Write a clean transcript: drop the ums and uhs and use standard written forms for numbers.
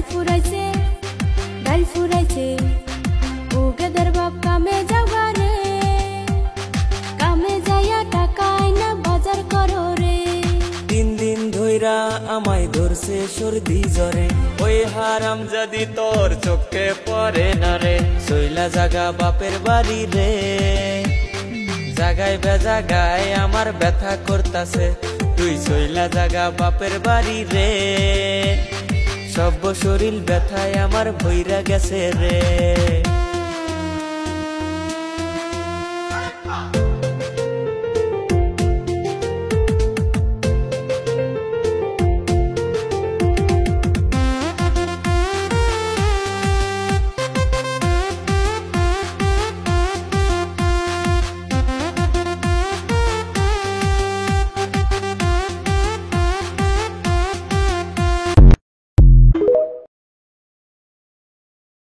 ফুরাইছে ডাল ফুরাইছে ও গেদার বাপ কামে যাওয়া রে কামে যাইয়া টাকা আইনা বাজার করো রে তিন দিন ধইরা আমায় ধরছে সর্দি জ্বরে ওই হারামজাদি তোর চোখে পড়ে না রে সইলা জাগা বাপের বাড়ি রে জাগায় বেজাগায় আমার ব্যথা করতাছে তুই সইলা জাগা বাপের বাড়ি রে সব শরীর ব্যথায় আমার ভইরা গেছে রে।